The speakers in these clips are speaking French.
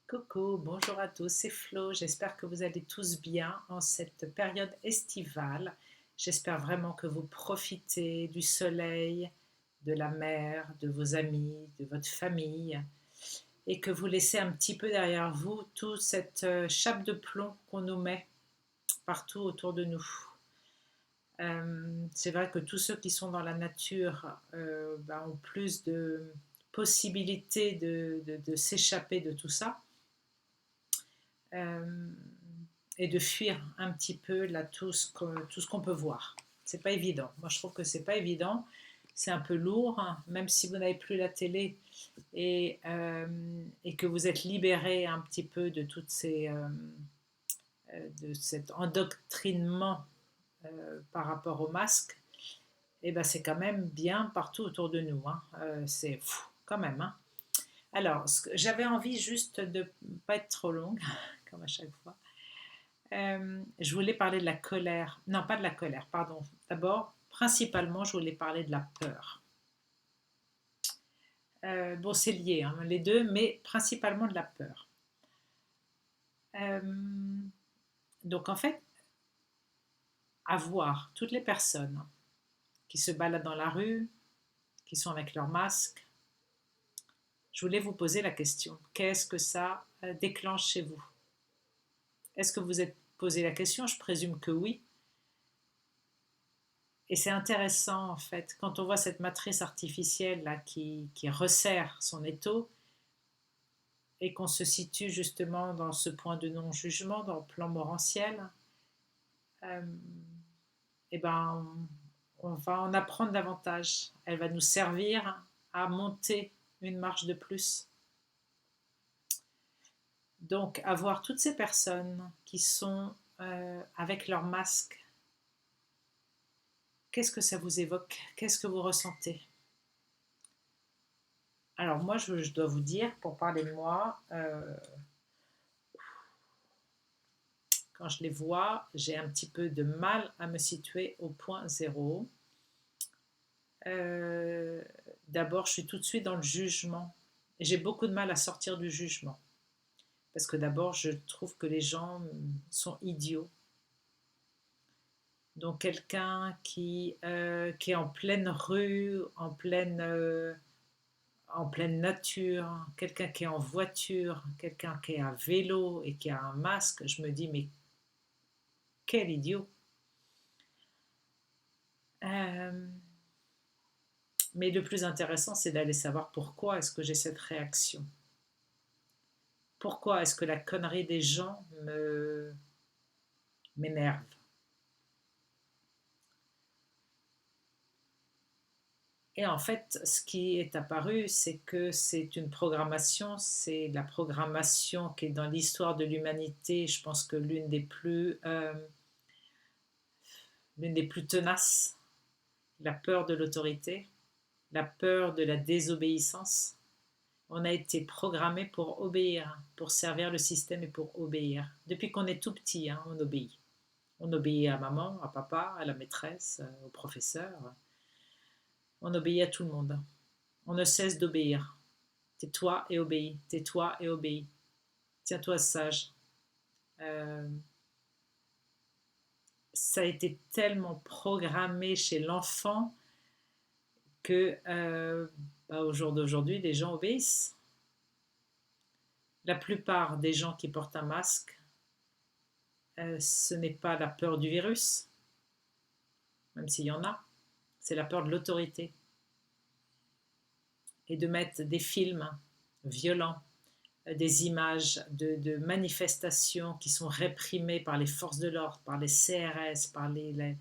Coucou, bonjour à tous, c'est Flo. J'espère que vous allez tous bien en cette période estivale. J'espère vraiment que vous profitez du soleil, de la mer, de vos amis, de votre famille et que vous laissez un petit peu derrière vous toute cette chape de plomb qu'on nous met partout autour de nous. C'est vrai que tous ceux qui sont dans la nature ont plus de possibilités de s'échapper de tout ça. euh, et de fuir un petit peu là tout ce qu'on peut voir. C'est pas évident. Moi, je trouve que c'est pas évident. C'est un peu lourd, hein, même si vous n'avez plus la télé et que vous êtes libéré un petit peu de toutes de cet endoctrinement par rapport au masque. Et ben c'est quand même bien partout autour de nous. Hein. C'est fou, quand même. Hein. Alors, j'avais envie juste de pas être trop longue, comme à chaque fois. Je voulais parler de la colère. Non, pas de la colère, pardon. D'abord, principalement, je voulais parler de la peur. Bon, c'est lié, hein, les deux, mais principalement de la peur. Euh, donc, en fait, à voir toutes les personnes qui se baladent dans la rue, qui sont avec leur masque, je voulais vous poser la question. Qu'est-ce que ça déclenche chez vous? Est-ce que vous êtes posé la question? Je présume que oui. Et c'est intéressant, en fait, quand on voit cette matrice artificielle là, qui resserre son étau et qu'on se situe justement dans ce point de non-jugement, dans le plan morantiel, euh, et ben, on va en apprendre davantage. Elle va nous servir à monter une marche de plus. Donc, avoir toutes ces personnes qui sont avec leur masque, qu'est-ce que ça vous évoque? Qu'est-ce que vous ressentez? Alors moi, je dois vous dire, pour parler de moi, quand je les vois, j'ai un petit peu de mal à me situer au point zéro. Euh, D'abord, je suis tout de suite dans le jugement. Et j'ai beaucoup de mal à sortir du jugement. Parce que d'abord, je trouve que les gens sont idiots. Donc quelqu'un qui est en pleine rue, en pleine nature, quelqu'un qui est en voiture, quelqu'un qui est à vélo et qui a un masque, je me dis, mais quel idiot. Euh, mais le plus intéressant, c'est d'aller savoir pourquoi est-ce que j'ai cette réaction. Pourquoi est-ce que la connerie des gens m'énerve. Et en fait, ce qui est apparu, c'est que c'est une programmation, c'est la programmation qui est dans l'histoire de l'humanité, je pense que l'une des plus tenaces, la peur de l'autorité, la peur de la désobéissance. On a été programmé pour obéir, pour servir le système et pour obéir. Depuis qu'on est tout petit, hein, on obéit. On obéit à maman, à papa, à la maîtresse, au professeur. On obéit à tout le monde. On ne cesse d'obéir. Tais-toi et obéis. Tais-toi et obéis. Tiens-toi sage. Euh, Ça a été tellement programmé chez l'enfant que au jour d'aujourd'hui, les gens obéissent. La plupart des gens qui portent un masque, ce n'est pas la peur du virus, même s'il y en a, c'est la peur de l'autorité. Et de mettre des films violents, des images de manifestations qui sont réprimées par les forces de l'ordre, par les CRS, par les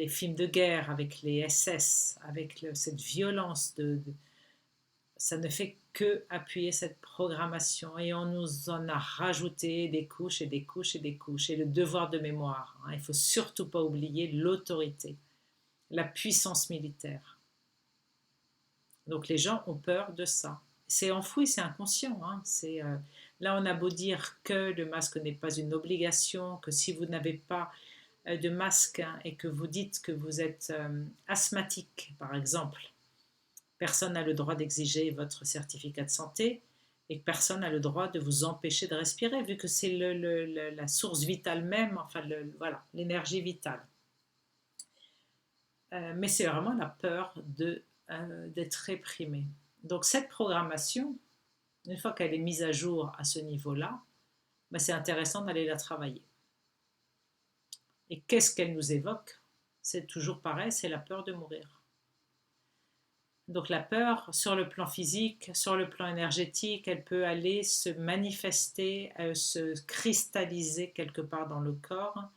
films de guerre avec les SS, avec cette violence ça ne fait que appuyer cette programmation et on nous en a rajouté des couches et des couches et des couches et le devoir de mémoire. Hein, il ne faut surtout pas oublier l'autorité, la puissance militaire. Donc les gens ont peur de ça. C'est enfoui, c'est inconscient. Hein. Là, on a beau dire que le masque n'est pas une obligation, que si vous n'avez pas de masque hein, et que vous dites que vous êtes asthmatique, par exemple, personne n'a le droit d'exiger votre certificat de santé. et que personne n'a le droit de vous empêcher de respirer, vu que c'est la source vitale même, enfin voilà, l'énergie vitale. Mais c'est vraiment la peur d'être réprimé. Donc cette programmation, une fois qu'elle est mise à jour à ce niveau-là, ben c'est intéressant d'aller la travailler. Et qu'est-ce qu'elle nous évoque? C'est toujours pareil, c'est la peur de mourir. Donc la peur, sur le plan physique, sur le plan énergétique, elle peut aller se manifester, se cristalliser quelque part dans le corps,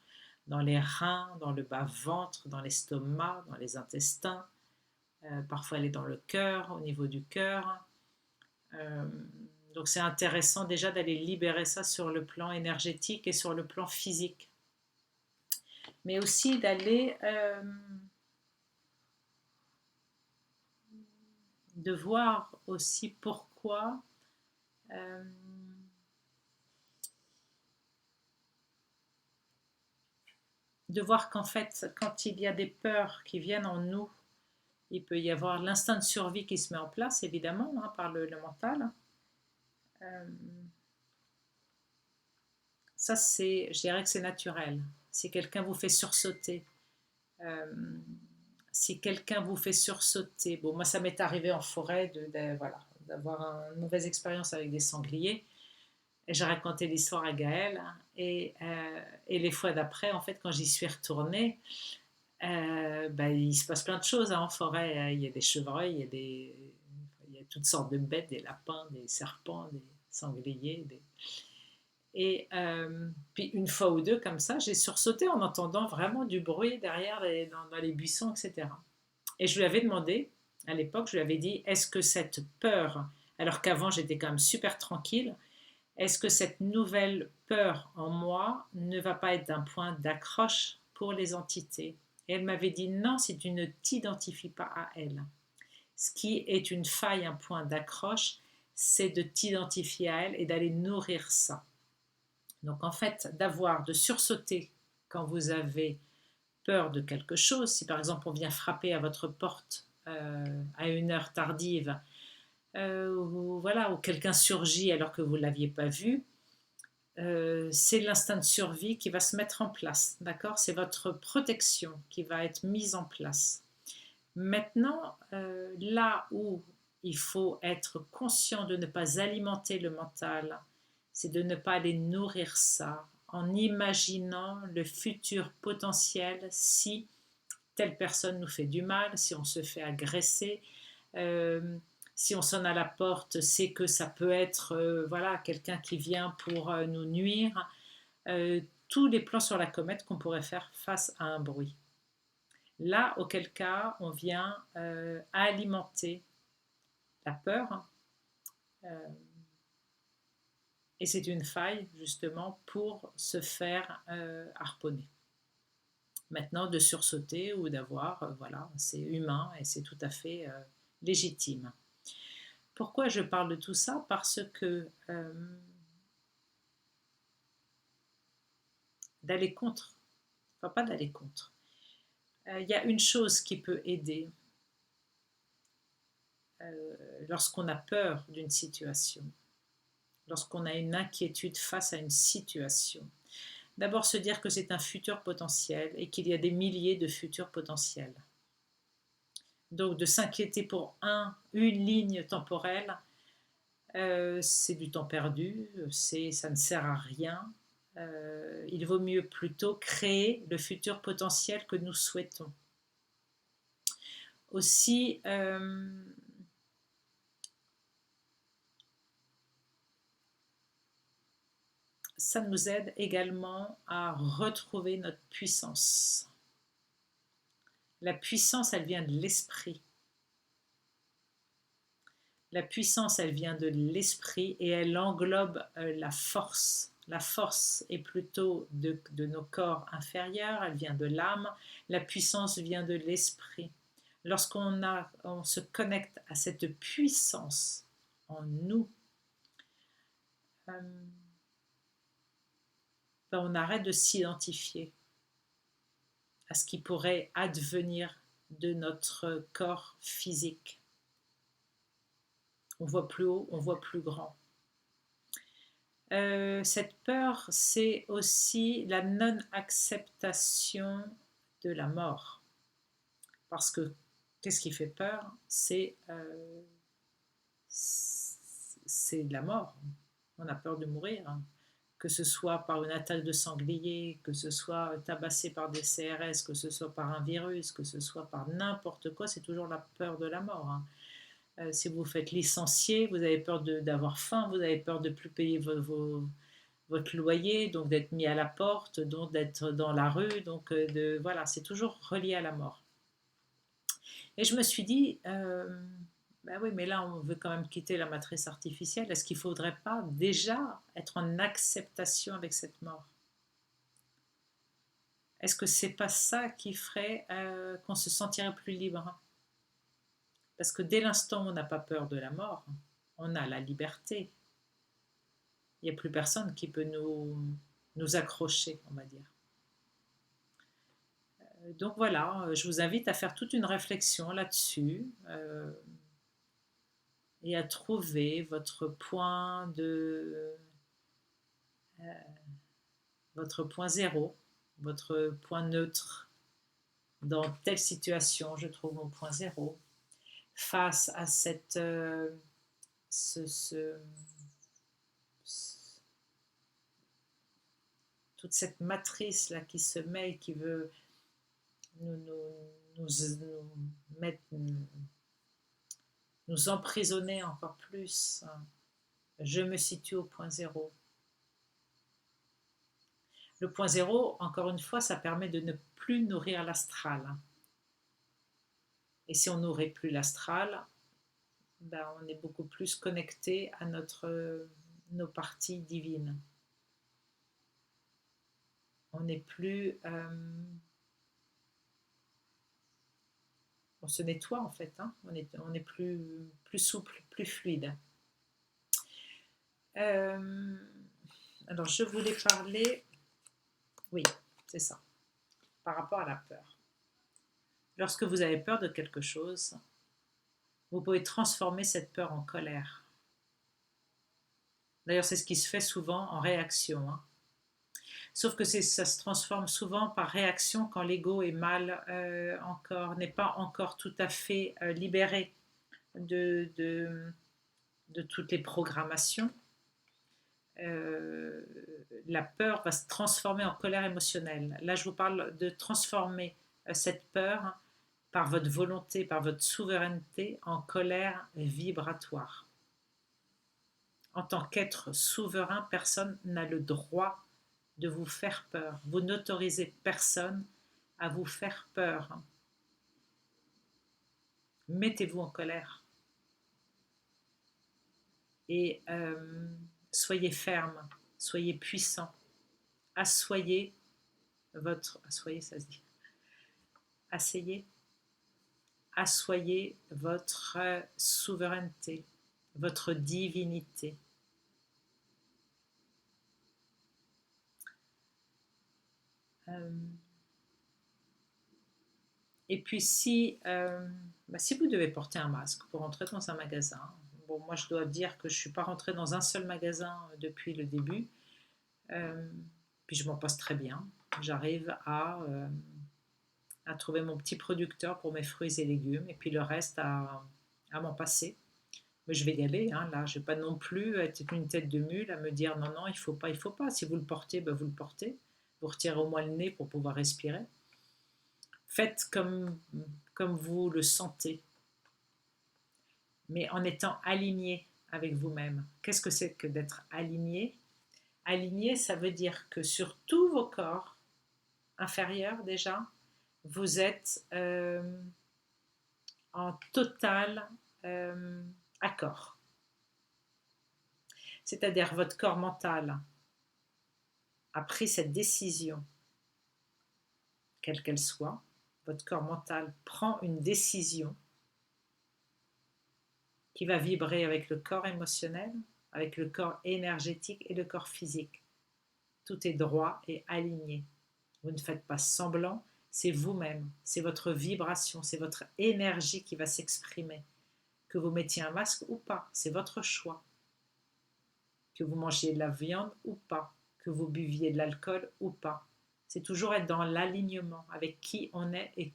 dans les reins, dans le bas-ventre, dans l'estomac, dans les intestins. Parfois elle est dans le cœur, au niveau du cœur. Donc c'est intéressant déjà d'aller libérer ça sur le plan énergétique et sur le plan physique. Mais aussi d'aller de voir aussi pourquoi de voir qu'en fait, quand il y a des peurs qui viennent en nous, il peut y avoir l'instinct de survie qui se met en place, évidemment, hein, par le mental. Ça, je dirais que c'est naturel. Si quelqu'un vous fait sursauter, si quelqu'un vous fait sursauter, bon, moi ça m'est arrivé en forêt voilà, d'avoir une mauvaise expérience avec des sangliers. Et j'ai raconté l'histoire à Gaël, hein, et les fois d'après, en fait, quand j'y suis retournée, il se passe plein de choses, hein, en forêt, hein. Il y a des chevreuils, il y a toutes sortes de bêtes, des lapins, des serpents, des sangliers. Et puis une fois ou deux comme ça, j'ai sursauté en entendant vraiment du bruit derrière dans les buissons, etc. Et je lui avais demandé, à l'époque, je lui avais dit, est-ce que cette peur, alors qu'avant j'étais quand même super tranquille, est-ce que cette nouvelle peur en moi ne va pas être un point d'accroche pour les entités? Et elle m'avait dit non, si tu ne t'identifies pas à elle. Ce qui est une faille, un point d'accroche, c'est de t'identifier à elle et d'aller nourrir ça. Donc en fait, de sursauter quand vous avez peur de quelque chose, si par exemple on vient frapper à votre porte à une heure tardive, ou quelqu'un surgit alors que vous ne l'aviez pas vu, c'est l'instinct de survie qui va se mettre en place, d'accord? C'est votre protection qui va être mise en place. Maintenant, là où il faut être conscient de ne pas alimenter le mental, c'est de ne pas aller nourrir ça en imaginant le futur potentiel si telle personne nous fait du mal, si on se fait agresser, si on sonne à la porte, c'est que ça peut être voilà, quelqu'un qui vient pour nous nuire. Tous les plans sur la comète qu'on pourrait faire face à un bruit. Là, auquel cas, on vient alimenter la peur. Et c'est une faille, justement, pour se faire harponner. Maintenant, de sursauter ou d'avoir, voilà, c'est humain et c'est tout à fait légitime. Pourquoi je parle de tout ça? Parce que d'aller contre, enfin pas d'aller contre, il y a une chose qui peut aider lorsqu'on a peur d'une situation, lorsqu'on a une inquiétude face à une situation. D'abord se dire que c'est un futur potentiel et qu'il y a des milliers de futurs potentiels. Donc de s'inquiéter pour une ligne temporelle, c'est du temps perdu, ça ne sert à rien. Il vaut mieux plutôt créer le futur potentiel que nous souhaitons. Aussi, ça nous aide également à retrouver notre puissance. La puissance, elle vient de l'esprit. La puissance, elle vient de l'esprit et elle englobe la force. La force est plutôt de nos corps inférieurs, elle vient de l'âme. La puissance vient de l'esprit. Lorsqu'on se connecte à cette puissance en nous, on arrête de s'identifier à ce qui pourrait advenir de notre corps physique. On voit plus haut, on voit plus grand. Cette peur, c'est aussi la non-acceptation de la mort. Parce que qu'est-ce qui fait peur? C'est la mort. On a peur de mourir, hein. Que ce soit par une attaque de sanglier, que ce soit tabassé par des CRS, que ce soit par un virus, que ce soit par n'importe quoi, c'est toujours la peur de la mort, hein. Si vous faites licencier, vous avez peur d'avoir faim, vous avez peur de ne plus payer votre loyer, donc d'être mis à la porte, donc d'être dans la rue, donc voilà, c'est toujours relié à la mort. Et je me suis dit, bah oui, mais là, on veut quand même quitter la matrice artificielle. Est-ce qu'il ne faudrait pas déjà être en acceptation avec cette mort? Est-ce que c'est pas ça qui ferait qu'on se sentirait plus libre? Parce que dès l'instant où on n'a pas peur de la mort, on a la liberté. Il n'y a plus personne qui peut nous accrocher, on va dire. Donc voilà, je vous invite à faire toute une réflexion là-dessus. Et à trouver votre point zéro, votre point neutre. Dans telle situation, je trouve mon point zéro. Face à toute cette matrice là qui se met et qui veut nous mettre, nous emprisonner encore plus. Je me situe au point zéro. Le point zéro, encore une fois, ça permet de ne plus nourrir l'astral. Et si on nourrit plus l'astral, ben on est beaucoup plus connecté à nos parties divines. On n'est plus... on se nettoie en fait, hein. On est plus souple, plus fluide. Alors je voulais parler... Oui, c'est ça. Par rapport à la peur. Lorsque vous avez peur de quelque chose, vous pouvez transformer cette peur en colère. D'ailleurs, c'est ce qui se fait souvent en réaction, hein. Sauf que ça se transforme souvent par réaction quand l'ego est n'est pas encore tout à fait libéré de toutes les programmations. La peur va se transformer en colère émotionnelle. Là, je vous parle de transformer cette peur par votre volonté, par votre souveraineté, en colère vibratoire. En tant qu'être souverain, personne n'a le droit de vous faire peur. Vous n'autorisez personne à vous faire peur. Mettez-vous en colère. Et soyez ferme, soyez puissant. Asseyez, ça se dit. Assoyez votre souveraineté, votre divinité. Et puis si vous devez porter un masque pour entrer dans un magasin, bon, moi je dois dire que je ne suis pas rentrée dans un seul magasin depuis le début, puis je m'en passe très bien. J'arrive à trouver mon petit producteur pour mes fruits et légumes, et puis le reste à m'en passer. Mais je vais y aller, hein, là, je ne vais pas non plus être une tête de mule à me dire non, non, il faut pas. Si vous le portez, ben vous le portez. Vous retirez au moins le nez pour pouvoir respirer. Faites comme vous le sentez, mais en étant aligné avec vous-même. Qu'est-ce que c'est que d'être aligné? Aligné, ça veut dire que sur tous vos corps inférieurs déjà, vous êtes en total accord. C'est-à-dire votre corps mental a pris cette décision, quelle qu'elle soit. Votre corps mental prend une décision qui va vibrer avec le corps émotionnel, avec le corps énergétique et le corps physique. Tout est droit et aligné. Vous ne faites pas semblant, c'est vous-même, c'est votre vibration, c'est votre énergie qui va s'exprimer. Que vous mettiez un masque ou pas, c'est votre choix. que vous mangiez de la viande ou pas, que vous buviez de l'alcool ou pas. C'est toujours être dans l'alignement avec qui on est et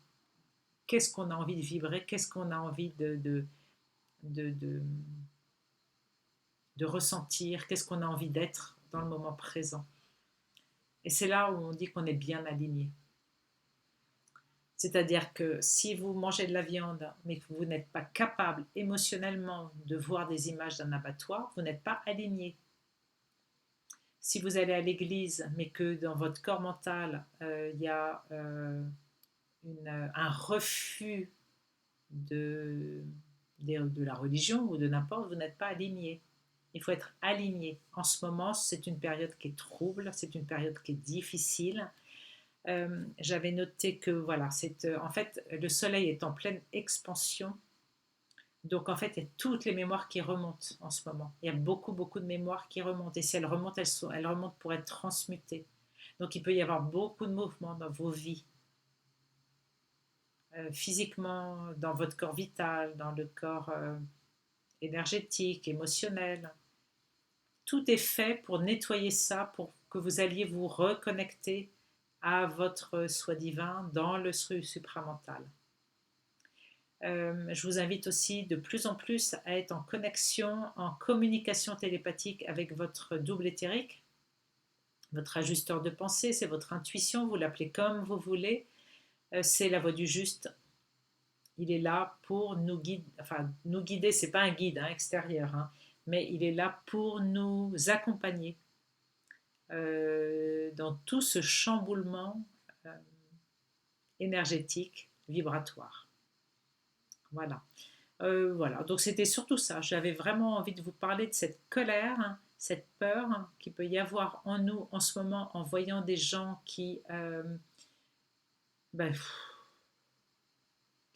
qu'est-ce qu'on a envie de vibrer, qu'est-ce qu'on a envie de, de, de ressentir, qu'est-ce qu'on a envie d'être dans le moment présent. Et c'est là où on dit qu'on est bien aligné. C'est-à-dire que si vous mangez de la viande, mais que vous n'êtes pas capable émotionnellement de voir des images d'un abattoir, vous n'êtes pas aligné. Si vous allez à l'église, mais que dans votre corps mental, il y a un refus de la religion ou de n'importe, vous n'êtes pas aligné. Il faut être aligné. En ce moment, c'est une période qui est trouble, c'est une période qui est difficile. J'avais noté que voilà, en fait, le soleil est en pleine expansion. Donc, en fait, il y a toutes les mémoires qui remontent en ce moment. Il y a beaucoup, beaucoup de mémoires qui remontent. Et si elles remontent, elles remontent pour être transmutées. Donc, il peut y avoir beaucoup de mouvements dans vos vies. Physiquement, dans votre corps vital, dans le corps énergétique, émotionnel. Tout est fait pour nettoyer ça, pour que vous alliez vous reconnecter à votre soi divin dans le supramental. Je vous invite aussi de plus en plus à être en connexion, en communication télépathique avec votre double éthérique, votre ajusteur de pensée, c'est votre intuition, vous l'appelez comme vous voulez, c'est la voix du juste. Il est là pour nous guider, enfin nous guider, c'est pas un guide extérieur, mais il est là pour nous accompagner dans tout ce chamboulement énergétique, vibratoire. Voilà. Voilà, donc c'était surtout ça. J'avais vraiment envie de vous parler de cette colère, cette peur qu'il peut y avoir en nous en ce moment en voyant des gens qui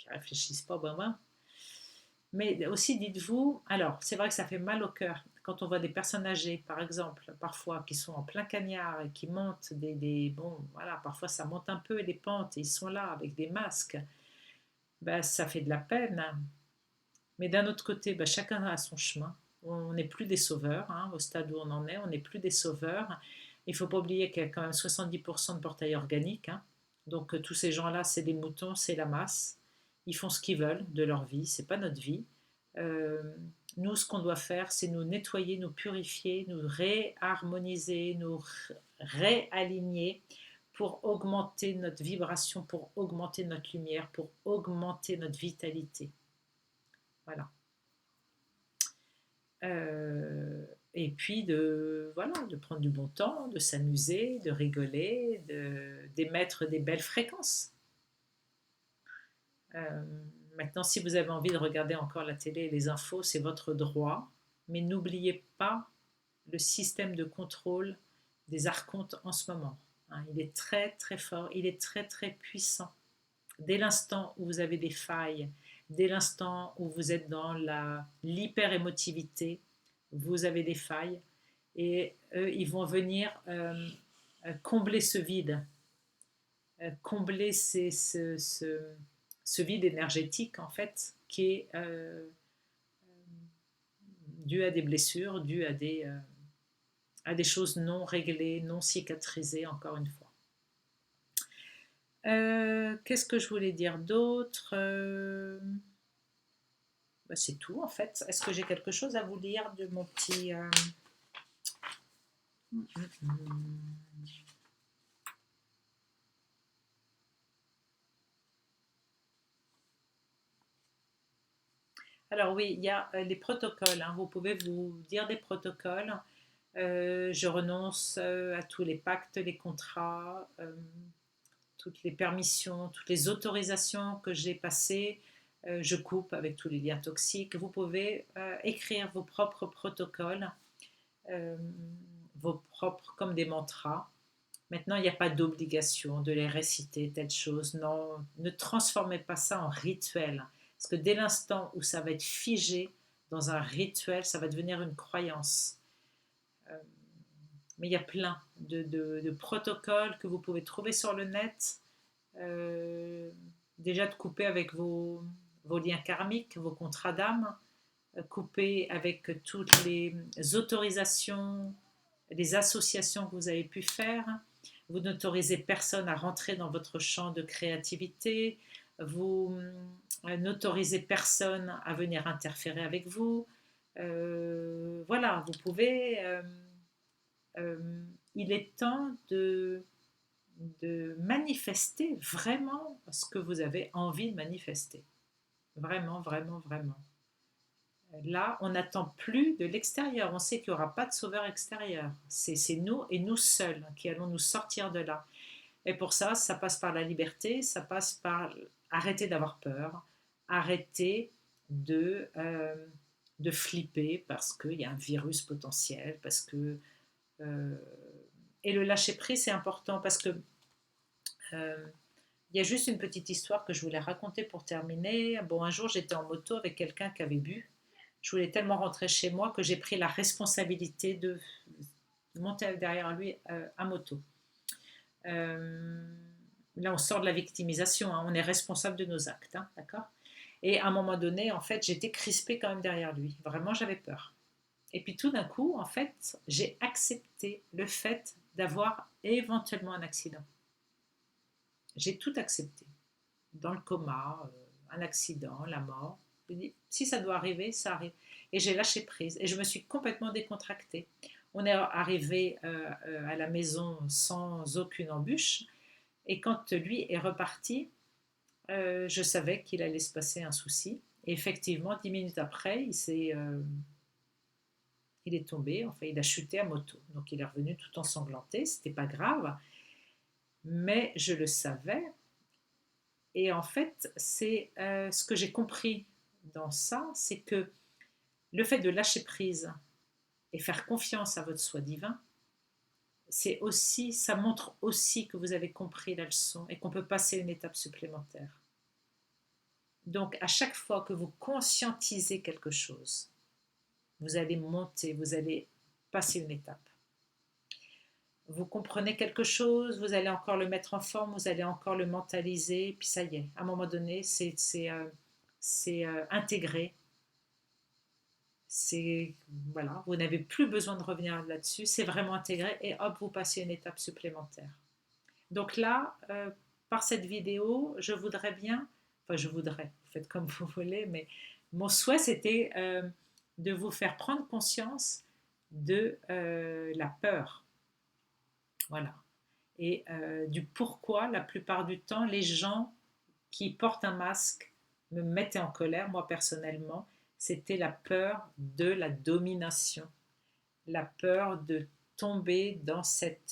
réfléchissent pas ben. Mais aussi dites-vous, alors c'est vrai que ça fait mal au cœur quand on voit des personnes âgées, par exemple, parfois qui sont en plein cagnard et qui montent bon, voilà, parfois ça monte un peu les pentes et ils sont là avec des masques. Ça fait de la peine. Mais d'un autre côté, chacun a son chemin. On n'est plus des sauveurs, au stade où on en est, on n'est plus des sauveurs. Il ne faut pas oublier qu'il y a quand même 70% de portail organique. Donc tous ces gens-là, c'est des moutons, c'est la masse. Ils font ce qu'ils veulent de leur vie, c'est pas notre vie. Nous, ce qu'on doit faire, c'est nous nettoyer, nous purifier, nous réharmoniser, nous réaligner pour augmenter notre vibration, pour augmenter notre lumière, pour augmenter notre vitalité. Voilà. Et puis de prendre du bon temps, de s'amuser, de rigoler, d'émettre des belles fréquences. Maintenant, si vous avez envie de regarder encore la télé et les infos, c'est votre droit, mais n'oubliez pas le système de contrôle des archontes en ce moment. Il est très très fort, il est très très puissant. Dès l'instant où vous avez des failles, dès l'instant où vous êtes dans l'hyper-émotivité, vous avez des failles et eux, ils vont venir combler ce vide, combler ce vide énergétique en fait qui est dû à des blessures, dû à des choses non réglées, non cicatrisées, encore une fois. Qu'est-ce que je voulais dire d'autre c'est tout en fait. Est-ce que j'ai quelque chose à vous lire de mon petit... Alors oui, il y a les protocoles. Vous pouvez vous dire des protocoles. Je renonce à tous les pactes, les contrats, toutes les permissions, toutes les autorisations que j'ai passées. Je coupe avec tous les liens toxiques. Vous pouvez écrire vos propres protocoles, vos propres comme des mantras. Maintenant, il n'y a pas d'obligation de les réciter, telle chose. Non, ne transformez pas ça en rituel. Parce que dès l'instant où ça va être figé dans un rituel, ça va devenir une croyance. Mais il y a plein de protocoles que vous pouvez trouver sur le net. Déjà de couper avec vos liens karmiques, vos contrats d'âme. couper avec toutes les autorisations, les associations que vous avez pu faire. Vous n'autorisez personne à rentrer dans votre champ de créativité. Vous n'autorisez personne à venir interférer avec vous. Voilà, vous pouvez... il est temps de manifester vraiment ce que vous avez envie de manifester. Vraiment, vraiment, vraiment. Là, on n'attend plus de l'extérieur. On sait qu'il n'y aura pas de sauveur extérieur. C'est nous et nous seuls qui allons nous sortir de là. Et pour ça, ça passe par la liberté, ça passe par arrêter d'avoir peur, arrêter de flipper parce qu'il y a un virus potentiel, parce que... euh, et le lâcher-prise, c'est important parce que il y a juste une petite histoire que je voulais raconter pour terminer. Bon, un jour, j'étais en moto avec quelqu'un qui avait bu. Je voulais tellement rentrer chez moi que j'ai pris la responsabilité de monter derrière lui à moto. Là, on sort de la victimisation, hein, on est responsable de nos actes, hein, d'accord. Et à un moment donné, en fait, j'étais crispée quand même derrière lui. Vraiment, j'avais peur. Et puis tout d'un coup, en fait, j'ai accepté le fait d'avoir éventuellement un accident. J'ai tout accepté. Dans le coma, un accident, la mort. Je dis, si ça doit arriver, ça arrive. Et j'ai lâché prise. Et je me suis complètement décontractée. On est arrivé à la maison sans aucune embûche. Et quand lui est reparti, je savais qu'il allait se passer un souci. Et effectivement, 10 minutes après, il est tombé, enfin, il a chuté à moto. Donc il est revenu tout ensanglanté. C'était pas grave, mais je le savais. Et en fait, c'est ce que j'ai compris dans ça, c'est que le fait de lâcher prise et faire confiance à votre soi divin, c'est aussi, ça montre aussi que vous avez compris la leçon et qu'on peut passer une étape supplémentaire. Donc, à chaque fois que vous conscientisez quelque chose, vous allez monter, vous allez passer une étape. Vous comprenez quelque chose, vous allez encore le mettre en forme, vous allez encore le mentaliser, puis ça y est, à un moment donné, c'est intégré. C'est voilà, vous n'avez plus besoin de revenir là-dessus, c'est vraiment intégré et hop, vous passez une étape supplémentaire. Donc là, par cette vidéo, je voudrais bien, enfin je voudrais, vous faites comme vous voulez, mais mon souhait c'était de vous faire prendre conscience de la peur, voilà, et du pourquoi la plupart du temps les gens qui portent un masque me mettaient en colère, moi personnellement, c'était la peur de la domination, la peur de tomber dans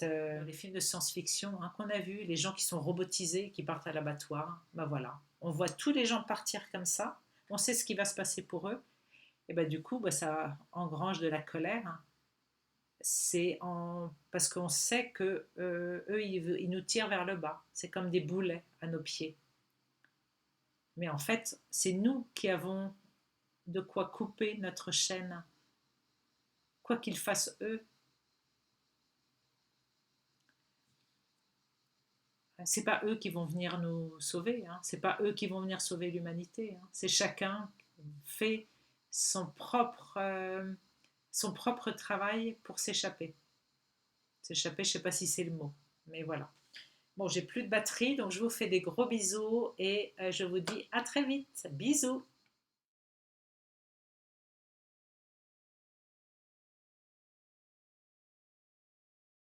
les films de science-fiction hein, qu'on a vus, les gens qui sont robotisés, qui partent à l'abattoir, ben voilà, on voit tous les gens partir comme ça, on sait ce qui va se passer pour eux, et ben du coup, ben, ça engrange de la colère, hein. Parce qu'on sait que eux, ils nous tirent vers le bas, c'est comme des boulets à nos pieds. Mais en fait, c'est nous qui avons de quoi couper notre chaîne, quoi qu'ils fassent eux. C'est pas eux qui vont venir nous sauver, hein. C'est pas eux qui vont venir sauver l'humanité, hein. C'est chacun fait son propre travail pour s'échapper. S'échapper, je sais pas si c'est le mot, mais voilà. Bon, j'ai plus de batterie, donc je vous fais des gros bisous et je vous dis à très vite. Bisous.